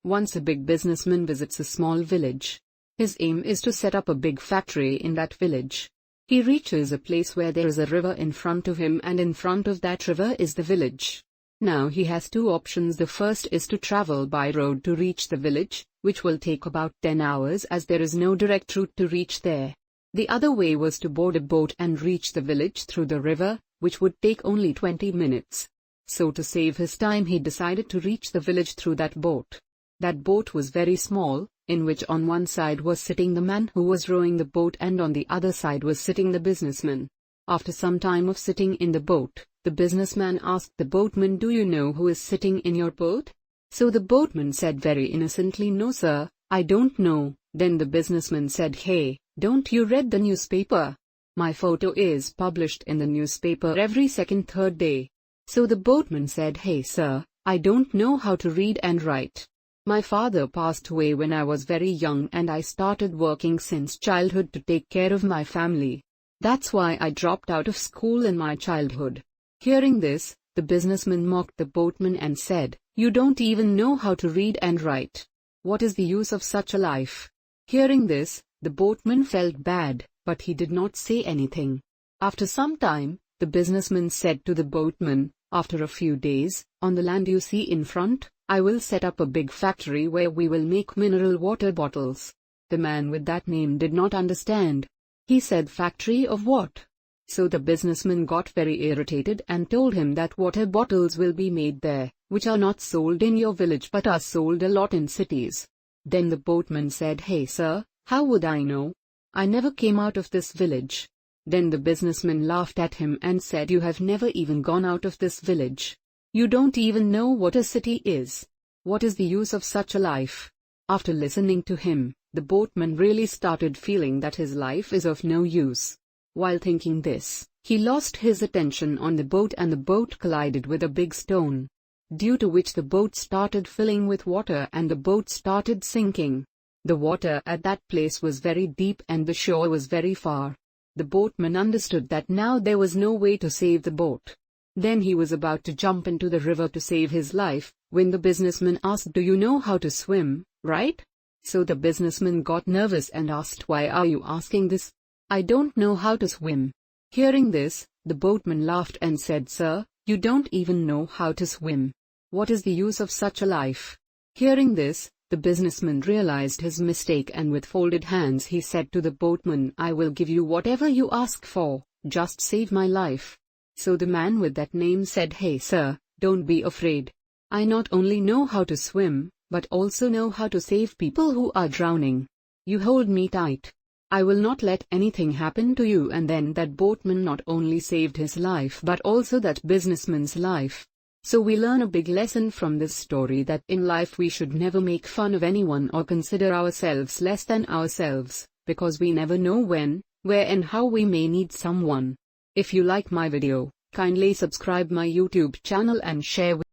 Once a big businessman visits a small village. His aim is to set up a big factory in that village. He reaches a place where there is a river in front of him, and in front of that river is the village. Now he has two options. The first is to travel by road to reach the village, which will take about 10 hours as there is no direct route to reach there. The other way was to board a boat and reach the village through the river, which would take only 20 minutes. So to save his time, he decided to reach the village through that boat. That boat was very small, in which on one side was sitting the man who was rowing the boat and on the other side was sitting the businessman. After some time of sitting in the boat, the businessman asked the boatman, "Do you know who is sitting in your boat?" So the boatman said very innocently, "No sir, I don't know." Then the businessman said, "Hey, don't you read the newspaper? My photo is published in the newspaper every second third day." So the boatman said, "Hey sir, I don't know how to read and write. My father passed away when I was very young and I started working since childhood to take care of my family. That's why I dropped out of school in my childhood." Hearing this, the businessman mocked the boatman and said, "You don't even know how to read and write. What is the use of such a life?" Hearing this, the boatman felt bad, but he did not say anything. After some time, the businessman said to the boatman, "After a few days, on the land you see in front, I will set up a big factory where we will make mineral water bottles." The man with that name did not understand. He said, "Factory of what?" So the businessman got very irritated and told him that water bottles will be made there, which are not sold in your village but are sold a lot in cities. Then the boatman said, "Hey sir, how would I know? I never came out of this village." Then the businessman laughed at him and said, "You have never even gone out of this village. You don't even know what a city is. What is the use of such a life?" After listening to him, the boatman really started feeling that his life is of no use. While thinking this, he lost his attention on the boat and the boat collided with a big stone, due to which the boat started filling with water and the boat started sinking. The water at that place was very deep and the shore was very far. The boatman understood that now there was no way to save the boat. Then he was about to jump into the river to save his life, when the businessman asked, "Do you know how to swim, right?" So the businessman got nervous and asked, "Why are you asking this? I don't know how to swim." Hearing this, the boatman laughed and said, "Sir, you don't even know how to swim. What is the use of such a life?" Hearing this, the businessman realized his mistake and with folded hands he said to the boatman, "I will give you whatever you ask for, just save my life." So the man with that name said, "Hey sir, don't be afraid. I not only know how to swim, but also know how to save people who are drowning. You hold me tight. I will not let anything happen to you." And then that boatman not only saved his life but also that businessman's life. So we learn a big lesson from this story, that in life we should never make fun of anyone or consider ourselves less than ourselves, because we never know when, where and how we may need someone. If you like my video, kindly subscribe my YouTube channel and share with